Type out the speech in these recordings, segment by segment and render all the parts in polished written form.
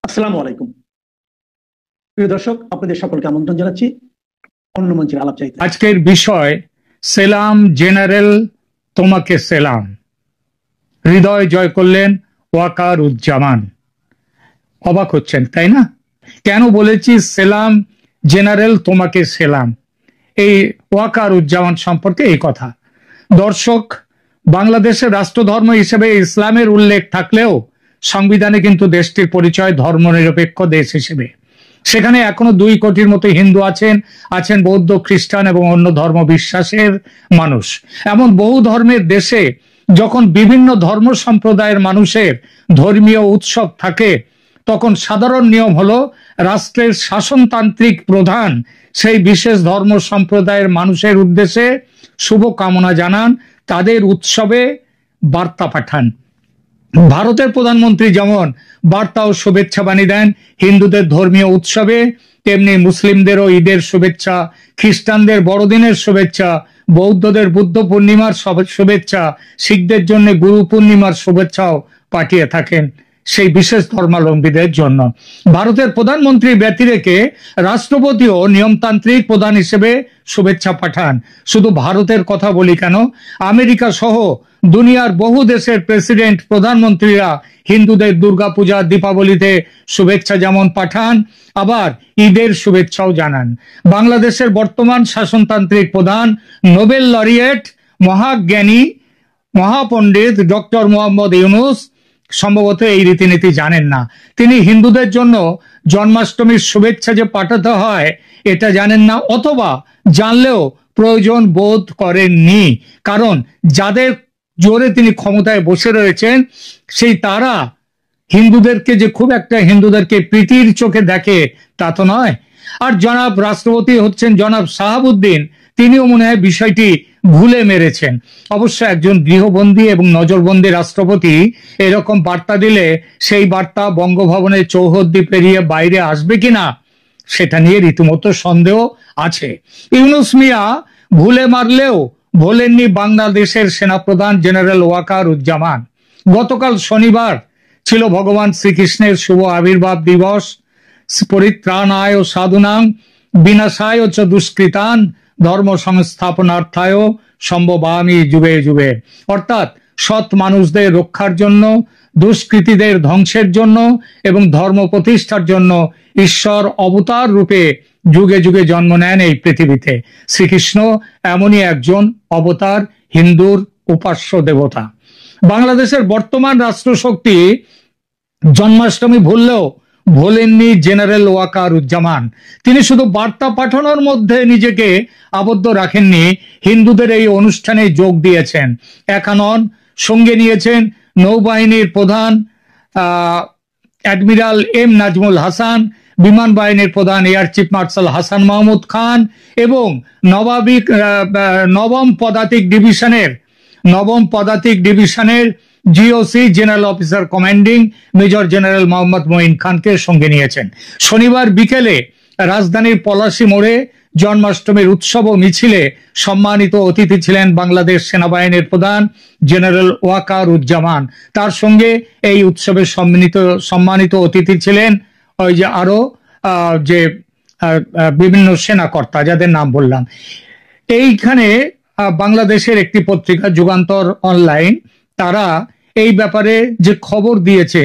আসসালামু আলাইকুম। প্রিয় দর্শক, আপনাদের সকলকে আমন্ত্রণ জানাচ্ছি অন্য মঞ্চের আলাপ চাইতে। আজকের বিষয় সেলাম জেনারেল, তোমাকে সেলাম। হৃদয় জয় করলেন ওয়াকারুজ্জামান। অবাক হচ্ছেন তাই না? কেন বলেছি সেলাম জেনারেল, তোমাকে সেলাম? এই ওয়াকারুজ্জামান সম্পর্কে এই কথা। দর্শক, বাংলাদেশের রাষ্ট্রধর্ম হিসেবে ইসলামের উল্লেখ থাকলেও সংবিধানে কিন্তু দেশটির পরিচয় ধর্মনিরপেক্ষ দেশ হিসেবে। সেখানে এখনো 2 কোটির মতো হিন্দু আছেন বৌদ্ধ, খ্রিস্টান এবং অন্য ধর্ম বিশ্বাসের মানুষ। এমন বহু ধর্মের দেশে যখন বিভিন্ন ধর্ম সম্প্রদায়ের মানুষের ধর্মীয় উৎসব থাকে, তখন সাধারণ নিয়ম হলো রাষ্ট্রের শাসনতান্ত্রিক প্রধান সেই বিশেষ ধর্ম সম্প্রদায়ের মানুষের উদ্দেশ্যে শুভ কামনা জানান, তাদের উৎসবে বার্তা পাঠান। ভারতের প্রধানমন্ত্রী যেমন বার্তা ও শুভেচ্ছা বাণী দেন হিন্দুদের ধর্মীয় উৎসবে, তেমনি মুসলিমদেরও ঈদের শুভেচ্ছা, খ্রিস্টানদের বড়দিনের শুভেচ্ছা, বৌদ্ধদের বুদ্ধ পূর্ণিমার শুভেচ্ছা, শিখদের জন্য গুরু পূর্ণিমার শুভেচ্ছাও পাঠিয়ে থাকেন সেই বিশেষ ধর্মাবলম্বীদের জন্য। ভারতের প্রধানমন্ত্রী ব্যতি রেখে রাষ্ট্রপতিও নিয়মতান্ত্রিক প্রধান হিসেবে শুভেচ্ছা পাঠান। শুধু ভারতের কথা বলি কেন, আমেরিকা সহ দুনিয়ার বহু দেশের প্রেসিডেন্ট, প্রধানমন্ত্রীরা হিন্দুদের দুর্গাপূজা, দীপাবলিতে শুভেচ্ছা যেমন পাঠান, আবার ঈদের শুভেচ্ছাও জানান। বাংলাদেশের বর্তমান শাসনতান্ত্রিক প্রধান নোবেল লরিয়েট, মহাজ্ঞানী, মহাপণ্ডিত ডক্টর মোহাম্মদ ইউনূস সম্ভবত এই রীতিনীতি জানেন না। তিনি হিন্দুদের জন্য জন্মাষ্টমীর শুভেচ্ছা যে পাঠাতে হয় এটা জানেন না, অথবা জানলেও প্রয়োজন বোধ করেননি। কারণ যাদের জোরে তিনি ক্ষমতায় বসে রয়েছেন সেই তারা হিন্দুদেরকে যে খুব একটা হিন্দুদেরকে প্রীতির চোখে দেখে তা তো নয়। আর জনাব রাষ্ট্রপতি হচ্ছেন জনাব শাহাবুদ্দিন, তিনিও মনে হয় বিষয়টি ভুলে মেরেছেন। অবশ্য একজন গৃহবন্দী এবং নজরবন্দী রাষ্ট্রপতি এরকম বার্তা দিলে সেই বার্তা বঙ্গভবনের চৌহদ্দি পেরিয়ে বাইরে আসবে কিনা সেটা নিয়ে রীতিমতো সন্দেহ আছে। ইউনূস মিয়া ভুলে মারলেও ভোলেননি বাংলাদেশের সেনাপ্রধান জেনারেল ওয়াকারুজ্জামান। গতকাল শনিবার ছিল ভগবান শ্রীকৃষ্ণের শুভ আবির্ভাব দিবস। পরিত্রাণায় সাধুনাং বিনাশায় চ দুষ্কৃতান ধর্ম সংস্থাপনার্থায় সম্ভবামি যুগে যুগে। অর্থাৎ সৎ মানুষদের রক্ষার জন্য, দুষ্কৃতীদের ধ্বংসের জন্য এবং ধর্ম প্রতিষ্ঠার জন্য ঈশ্বর অবতার রূপে যুগে যুগে জন্ম নেন এই পৃথিবীতে। শ্রীকৃষ্ণ এমনই একজন অবতার, হিন্দুর উপাস্য দেবতা। বাংলাদেশের বর্তমান রাষ্ট্রশক্তি জন্মাষ্টমী ভুললেও ভোলেননি জেনারেল ওয়াকারুজ্জামান। তিনি শুধু বার্তা পাঠানোর মধ্যে নিজেকে আবদ্ধ রাখেননি, হিন্দুদের এই অনুষ্ঠানে যোগ দিয়েছেন। একা নন, সঙ্গে নিয়েছেন নৌবাহিনীর প্রধান অ্যাডমিরাল এম নাজমুল হাসান, বিমান বাহিনীর প্রধান air chief marshal Hasan Mahmud Khan এবং নবম পদাতিক ডিভিশনের GOC general officer commanding major general Mohammad Moin খানকে সঙ্গে নিয়েছেন। শনিবার বিকেলে রাজধানীর পলাশী মোড়ে জন্মাষ্টমীর উৎসব ও মিছিলে সম্মানিত অতিথি ছিলেন বাংলাদেশ সেনাবাহিনীর প্রধান জেনারেল ওয়াকারুজ্জামান। তার সঙ্গে এই উৎসবে সম্মানিত অতিথি ছিলেন ওই যে আরো যে বিভিন্ন সেনাকর্তা যাদের নাম বললাম। এইখানে বাংলাদেশের একটি পত্রিকা যুগান্তর অনলাইন, তারা এই ব্যাপারে যে খবর দিয়েছে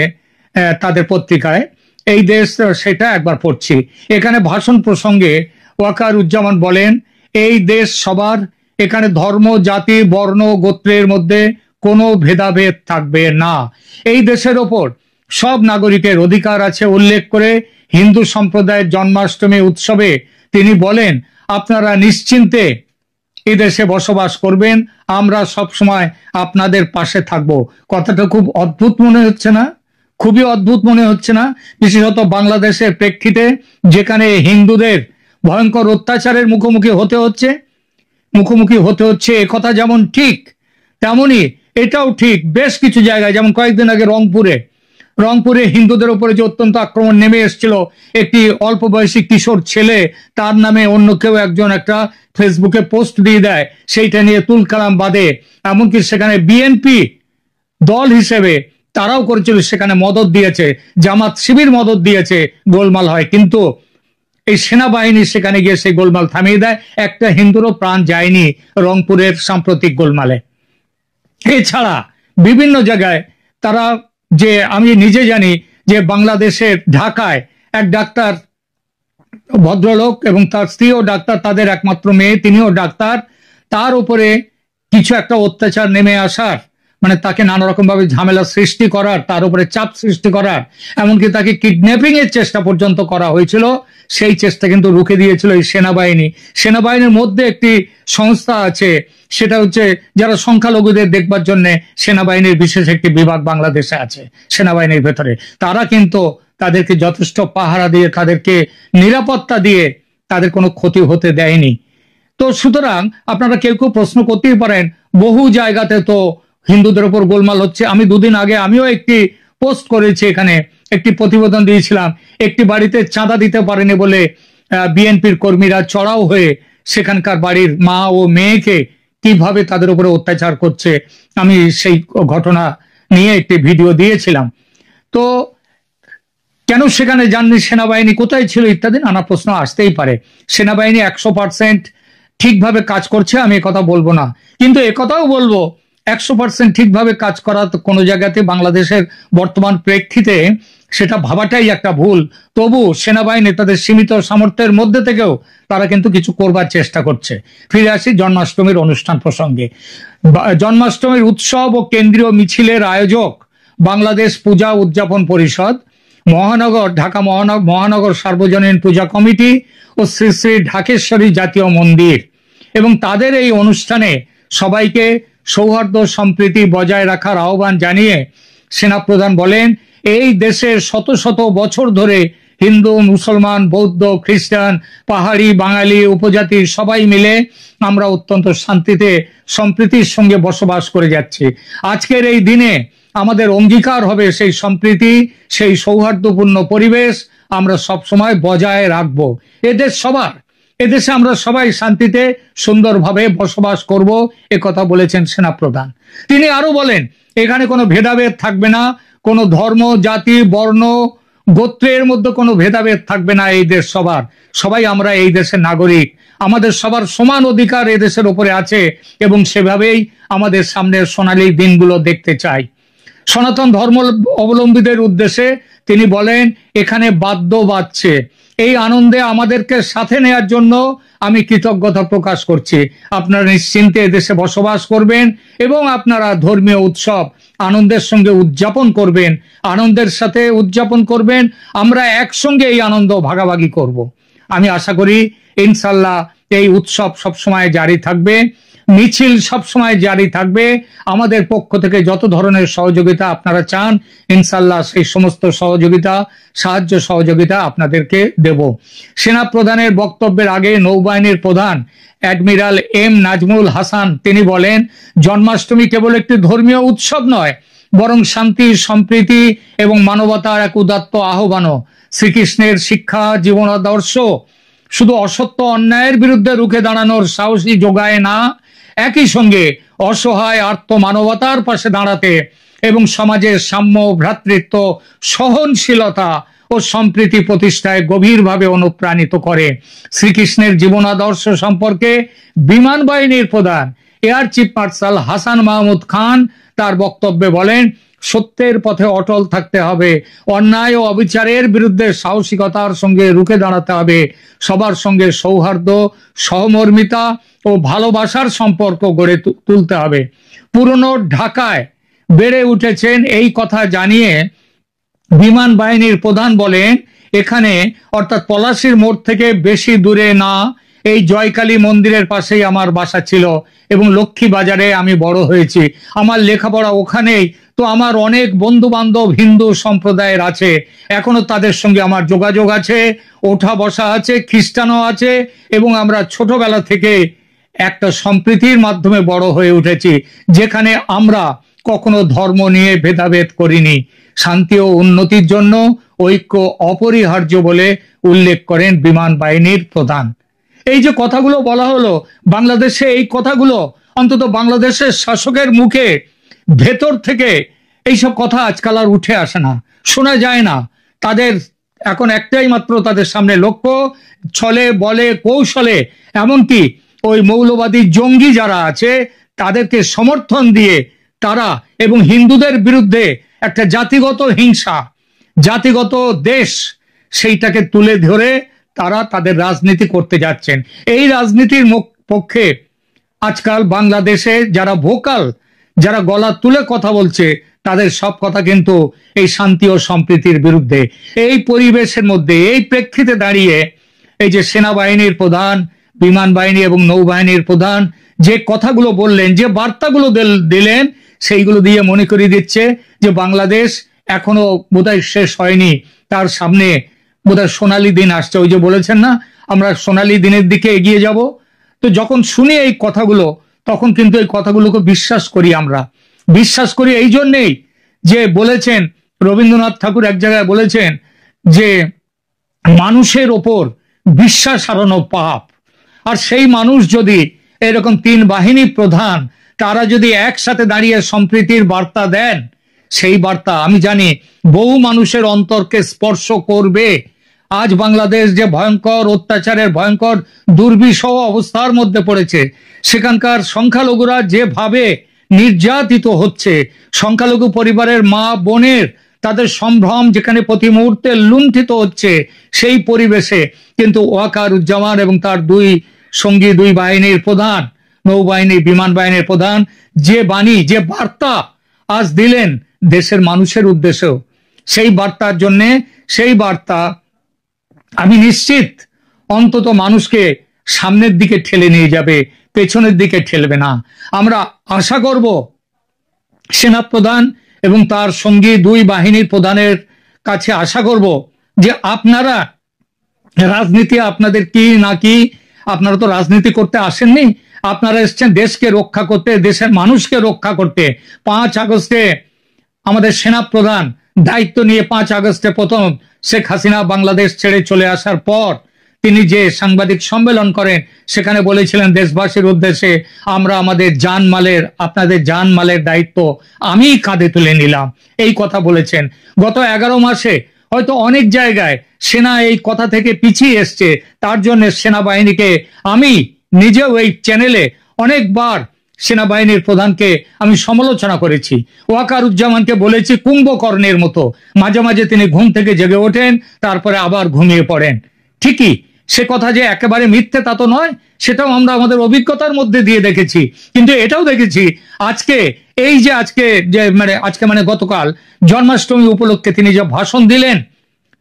তাদের পত্রিকায়, এই দেশ সেটা একবার পড়ছি। এখানে ভাষণ প্রসঙ্গে ওয়াকারুজ্জামান বলেন, এই দেশ সবার, এখানে ধর্ম, জাতি, বর্ণ, গোত্রের মধ্যে কোনো ভেদাভেদ থাকবে না। এই দেশের ওপর সব নাগরিকের অধিকার আছে উল্লেখ করে হিন্দু সম্প্রদায়ের জন্মাষ্টমী উৎসবে তিনি বলেন, আপনারা নিশ্চিন্তে এদেশে বসবাস করবেন, আমরা সব সময় আপনাদের পাশে থাকব। কথাটা খুব অদ্ভুত মনে হচ্ছে না? খুবই অদ্ভুত মনে হচ্ছে না? বিশেষত বাংলাদেশের প্রেক্ষিতে, যেখানে হিন্দুদের ভয়ঙ্কর অত্যাচারের মুখোমুখি হতে হচ্ছে। একথা যেমন ঠিক তেমনি এটাও ঠিক বেশ কিছু জায়গায়, যেমন কয়েকদিন আগে রংপুরে হিন্দুদের উপরে যে অত্যন্ত আক্রমণ নেমে এসেছিল, একটি অল্প বয়সী কিশোর ছেলে, তার নামে অন্য কেউ একজন একটা ফেসবুকে পোস্ট দিয়ে দেয়, সেইটা নিয়ে তুলকালাম বাঁধে। এমনকি সেখানে বিএনপি দল হিসেবে তারাও করেছিল, সেখানে মদত দিয়েছে, জামাত শিবির মদত দিয়েছে, গোলমাল হয়। কিন্তু এই সেনাবাহিনী সেখানে গিয়ে সেই গোলমাল থামিয়ে দেয়। একটা হিন্দুরও প্রাণ যায়নি রংপুরের সাম্প্রতিক গোলমালে। এছাড়া বিভিন্ন জায়গায় তারা, যে আমি নিজে জানি যে বাংলাদেশের ঢাকায় এক ডাক্তার, ভদ্রলোক এবং তার স্ত্রীও ডাক্তার, তাদের একমাত্র মেয়ে, তিনিও ডাক্তার, তার উপরে কিছু একটা অত্যাচার নেমে আসার, মানে তাকে নানা রকম ভাবে ঝামেলা সৃষ্টি করার, তার উপরে চাপ সৃষ্টি করার, এমনকি তাকে কিডন্যাপিং এর চেষ্টা পর্যন্ত করা হয়েছিল। সেই চেষ্টা কিন্তু রুখে দিয়েছিল এই সেনাবাহিনী। সেনাবাহিনীর মধ্যে একটি সংস্থা আছে, সেটা হচ্ছে যারা সংখ্যালঘুদের দেখবার জন্য সেনাবাহিনীর বিশেষ একটি বিভাগ বাংলাদেশে আছে সেনাবাহিনীর ভেতরে। তারা কিন্তু তাদেরকে যথেষ্ট পাহারা দিয়ে, তাদেরকে নিরাপত্তা দিয়ে তাদের কোনো ক্ষতি হতে দেয়নি। তো সুতরাং আপনারা কেউ কেউ প্রশ্ন করতেই পারেন, বহু জায়গাতে তো হিন্দুদের উপর গোলমাল হচ্ছে। আমি দুদিন আগে আমিও একটি পোস্ট করেছি, এখানে একটি প্রতিবেদন দিয়েছিলাম। একটি বাড়িতে চাঁদা দিতে পারেনি বলে বিএনপির কর্মীরা চড়াও হয়ে সেখানকার বাড়ির মা ও মেয়েকে কিভাবে তাদের উপরে অত্যাচার করছে, আমি সেই ঘটনা নিয়ে একটি ভিডিও দিয়েছিলাম। তো কেন সেখানে যাননি সেনাবাহিনী, কোথায় ছিল ইত্যাদি নানা প্রশ্ন আসতেই পারে। সেনাবাহিনী 100% ঠিকভাবে কাজ করছে, আমি কথা বলবো না, কিন্তু একথাও বলবো 100% ঠিকভাবে কাজ করা তো কোনো জায়গাতে বাংলাদেশের বর্তমান প্রেক্ষিতে সেটা ভাবাটাই একটা ভুল। তবু সেনাবাহিনী তাদের সীমিত সামর্থ্যের মধ্যে থেকেও তারা কিন্তু কিছু করবার চেষ্টা করছে। ফিরে আসি জন্মাষ্টমীর অনুষ্ঠান প্রসঙ্গে। জন্মাষ্টমীর উৎসব ও কেন্দ্রীয় মিছিলের আয়োজক বাংলাদেশ পূজা উদযাপন পরিষদ, মহানগর ঢাকা মহানগর সার্বজনীন পূজা কমিটি ও শ্রী শ্রী ঢাকেশ্বরী জাতীয় মন্দির। এবং তাদের এই অনুষ্ঠানে সবাইকে সৌহার্দ্য সম্প্রীতি বজায় রাখার আহ্বান জানিয়ে সেনাপ্রধান বলেন, এই দেশের শত শত বছর ধরে হিন্দু, মুসলমান, বৌদ্ধ, খ্রিস্টান, পাহাড়ি, বাঙালি, উপজাতি সবাই মিলে আমরা অত্যন্ত শান্তিতে সম্প্রীতির সঙ্গে বসবাস করে যাচ্ছি। আজকের এই দিনে আমাদের অঙ্গীকার হবে সেই সম্প্রীতি, সেই সৌহার্দ্যপূর্ণ পরিবেশ আমরা সব সময় বজায় রাখবো। এদেশ সবার, এদেশে আমরা সবাই শান্তিতে সুন্দরভাবে বসবাস করব, কথা বলেছেন সেনাপ্রধান। তিনি আরো বলেন, এখানে কোনো ভেদাভেদ থাকবে না, কোনো ধর্ম, জাতি, বর্ণ, গোত্রের মধ্যে কোনো ভেদাভেদ থাকবে না। এই দেশ সবার, সবাই আমরা এই দেশের নাগরিক, আমাদের সবার সমান অধিকার এই দেশের উপরে আছে এবং সেভাবেই আমাদের সামনের সোনালী দিনগুলো দেখতে চাই। সনাতন ধর্ম অবলম্বীদের উদ্দেশ্যে তিনি বলেন, এখানে বাদ্য বাজছে, এই আনন্দে আমাদেরকে সাথে নেয়ার জন্য আমি কৃতজ্ঞতা প্রকাশ করছি। আপনারা নিশ্চিন্তে এদেশে বসবাস করবেন এবং আপনারা ধর্মীয় উৎসব আনন্দের সঙ্গে উদযাপন করবেন, আনন্দের সাথে উদযাপন করবেন, আমরা একসঙ্গে এই আনন্দ ভাগাভাগি করব। আমি আশা করি ইনশাল্লাহ এই উৎসব সবসময় জারি থাকবে, মিছিল সবসময় জারি থাকবে। আমাদের পক্ষ থেকে যত ধরনের সহযোগিতা আপনারা চান, ইনশাল্লাহ সেই সমস্ত সহযোগিতা, সাহায্য সহযোগিতা আপনাদেরকে দেব। সেনা প্রধানের বক্তব্যের আগে নৌবাহিনীর প্রধান অ্যাডমিরাল এম নাজমুল হাসান তিনি বলেন, জন্মাষ্টমী কেবল একটি ধর্মীয় উৎসব নয়, বরং শান্তি, সম্প্রীতি এবং মানবতার এক উদাত্ত আহ্বানও। শ্রীকৃষ্ণের শিক্ষা, জীবনাদর্শ শুধু অসত্য অন্যায়ের বিরুদ্ধে রুখে দাঁড়ানোর সাহসী যোগায় না, একই সঙ্গে অসহায় আর্ত মানবতার পাশে দাঁড়াতে এবং সমাজের সাম্য, ভ্রাতৃত্ব, সহনশীলতা ও সম্প্রীতি প্রতিষ্ঠায় গভীরভাবে অনুপ্রাণিত করে। শ্রীকৃষ্ণের জীবনাদর্শ সম্পর্কে বিমান বাহিনীর প্রধান air chief marshal Hasan Mahmud Khan তার বক্তব্যে বলেন, সত্যের পথে অটল থাকতে হবে, অন্যায় ও অবিচারের বিরুদ্ধে সাহসিকতার সঙ্গে রুখে দাঁড়াতে হবে, সবার সঙ্গে সৌহার্দ্য, সহমর্মিতা ও ভালোবাসার সম্পর্ক গড়ে তুলতে হবে। পুরনো ঢাকায় বেড়ে উঠেছেন এই কথা জানিয়ে বিমান বাহিনীর প্রধান বলেন, এখানে অর্থাৎ পলাশীর মোড় থেকে বেশি দূরে না, এই জয়কালী মন্দিরের পাশেই আমার বাসা ছিল এবং লক্ষ্মী বাজারে আমি বড় হয়েছি, আমার লেখাপড়া ওখানেই। তো আমার অনেক বন্ধু বান্ধব হিন্দু সম্প্রদায়ের আছে, এখনো তাদের সঙ্গে আমার যোগাযোগ আছে, ওঠা বসা আছে, খ্রিস্টানও আছে এবং আমরা ছোটবেলা থেকে একটা সম্প্রীতির মাধ্যমে বড় হয়ে উঠেছি, যেখানে আমরা কখনো ধর্ম নিয়ে ভেদাভেদ করিনি। শান্তি ও উন্নতির জন্য ঐক্য অপরিহার্য বলে উল্লেখ করেন বিমান বাহিনীর প্রধান। এই যে কথাগুলো বলা হলো, বাংলাদেশে এই কথাগুলো অন্তত বাংলাদেশের শাসকের মুখে ভেতর থেকে এইসব কথা আজকাল আর উঠে আসে না, শোনা যায় না। তাদের এখন একটাই মাত্র তাদের সামনে লক্ষ্য, ছলে বলে কৌশলে, এমনকি ওই মৌলবাদী জঙ্গি যারা আছে তাদেরকে সমর্থন দিয়ে তারা এবং হিন্দুদের বিরুদ্ধে একটা জাতিগত হিংসা, জাতিগত দেশ, সেইটাকে তুলে ধরে তারা তাদের রাজনীতি করতে যাচ্ছেন। এই রাজনীতির পক্ষে আজকাল বাংলাদেশে যারা ভোকাল, যারা গলা তুলে কথা বলছে, তাদের সব কথা কিন্তু এই শান্তি ও সম্প্রীতির বিরুদ্ধে। এই পরিবেশের মধ্যে, এই প্রেক্ষিতে দাঁড়িয়ে এই যে সেনাবাহিনীর প্রধান, বিমান বাহিনী এবং নৌবাহিনীর প্রধান যে কথাগুলো বললেন, যে বার্তাগুলো দিলেন, সেইগুলো দিয়ে মনে করিয়ে দিচ্ছে যে বাংলাদেশ এখনো বোধহয় শেষ হয়নি, তার সামনে বোধহয় সোনালী দিন আসছে। ওই যে বলেছেন না, আমরা সোনালী দিনের দিকে এগিয়ে যাব। তো যখন শুনি এই কথাগুলো, তখন কিন্তু এই কথাগুলোকে বিশ্বাস করি। আমরা বিশ্বাস করি এই জন্যেই যে বলেছেন রবীন্দ্রনাথ ঠাকুর এক জায়গায় বলেছেন যে মানুষের ওপর বিশ্বাস হারানো পাপ। আর সেই মানুষ যদি এরকম তিন বাহিনী প্রধান তারা যদি একসাথে দাঁড়িয়ে সম্প্রীতির বার্তা দেন, সেই বার্তা আমি জানি বহু মানুষের অন্তরকে স্পর্শ করবে। আজ বাংলাদেশ যে ভয়ঙ্কর অত্যাচারের, ভয়ঙ্কর দুর্বিষহ অবস্থার মধ্যে পড়েছে, সেখানকার সংখ্যালঘুরা যেভাবে নির্যাতিত হচ্ছে, সংখ্যালঘু পরিবারের মা বোনের তাদের সম্ভ্রম যেখানে প্রতি মুহূর্তে লুণ্ঠিত হচ্ছে, সেই পরিবেশে কিন্তু ওয়াকারুজ্জামান এবং তার দুই সঙ্গী, দুই বাহিনীর প্রধান, নৌবাহিনী বিমান বাহিনীর প্রধান, যে বাণী, যে বার্তা আজ দিলেন দেশের মানুষের উদ্দেশ্যেও, সেই বার্তার জন্যে, সেই বার্তা আমি নিশ্চিত অন্তত মানুষকে সামনের দিকে ঠেলে নিয়ে যাবে, পেছনের দিকে ঠেলবে না। আমরা আশা করব সেনাপ্রধান এবং তার সঙ্গী দুই বাহিনীর প্রধানের কাছে আশা করব যে আপনারা রাজনীতি আপনাদের কি না কি, আপনারা তো রাজনীতি করতে আসেননি, আপনারা এসছেন দেশকে রক্ষা করতে, দেশের মানুষকে রক্ষা করতে। 5 আগস্টে আমাদের সেনাপ্রধান দায়িত্ব নিয়ে 5 আগস্টে প্রথম শেখ হাসিনা বাংলাদেশ ছেড়ে চলে আসার পর তিনি যে সাংবাদিক সম্মেলন করেন, সেখানে বলেছিলেন দেশবাসীর উদ্দেশ্যে, আমরা আমাদের জানমালের, আপনাদের জানমালের দায়িত্ব আমি কাঁধে তুলে নিলাম, এই কথা বলেছেন। গত 11 মাসে হয়তো অনেক জায়গায় সেনা এই কথা থেকে পিছিয়ে এসছে, তার জন্য সেনাবাহিনীকে আমি নিজেও এই চ্যানেলে অনেকবার সেনাবাহিনীর প্রধানকে আমি সমালোচনা করেছি। ওয়াকারুজ্জামানকে বলেছি কুম্ভকর্ণের মতো, মাঝে মাঝে তিনি ঘুম থেকে জেগে ওঠেন, তারপরে আবার ঘুমিয়ে পড়েন। ঠিকই, সে কথা যে একেবারে মিথ্যে তা তো নয়, সেটাও আমরা আমাদের অভিজ্ঞতার মধ্যে দিয়ে দেখেছি। কিন্তু এটাও দেখেছি আজকে, এই যে আজকে মানে গতকাল জন্মাষ্টমী উপলক্ষে তিনি যে ভাষণ দিলেন,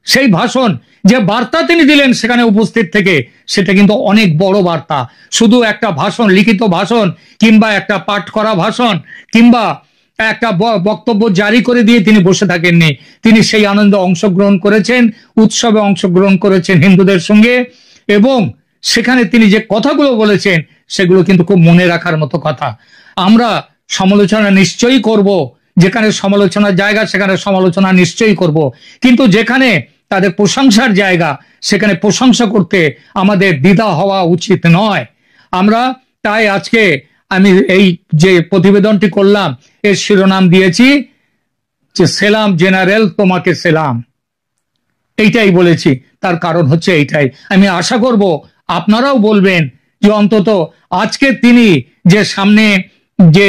সেই ভাষণ, যে বার্তা তিনি দিলেন সেখানে উপস্থিত থেকে, সেটা কিন্তু অনেক বড় বার্তা। শুধু একটা ভাষণ, লিখিত ভাষণ কিংবা একটা পাঠ করা ভাষণ কিংবা একটা বক্তব্য জারি করে দিয়ে তিনি বসে থাকেননি। তিনি সেই আনন্দে অংশগ্রহণ করেছেন, উৎসবে অংশগ্রহণ করেছেন হিন্দুদের সঙ্গে, এবং সেখানে তিনি যে কথাগুলো বলেছেন সেগুলো কিন্তু খুব মনে রাখার মতো কথা। আমরা সমালোচনা নিশ্চয়ই করব, যেখানে সমালোচনার জায়গা সেখানে সমালোচনা নিশ্চয়ই করব, কিন্তু যেখানে তাদের প্রশংসার জায়গা সেখানে প্রশংসা করতে আমাদের দ্বিধা হওয়া উচিত নয়। আমরা তাই আজকে আমি এই যে প্রতিবেদনটি করলাম, এর শিরোনাম দিয়েছি যে সেলাম জেনারেল তোমাকে সেলাম। এইটাই বলেছি, তার কারণ হচ্ছে এইটাই। আমি আশা করব আপনারাও বলবেন যে অন্তত আজকে তিনি যে সামনে যে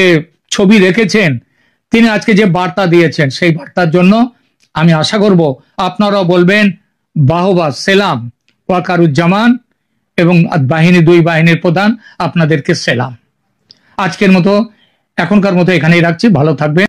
ছবি রেখেছেন, তিনি আজকে যে বার্তা দিয়েছেন, সেই বার্তার জন্য আমি আশা করব আপনারাও বলবেন বাহবা, সেলাম ওয়াকারুজ্জামান এবং বাহিনী, দুই বাহিনীর প্রধান, আপনাদেরকে সেলাম। আজকের মতো, এখনকার মতো এখানেই রাখছি। ভালো থাকবেন।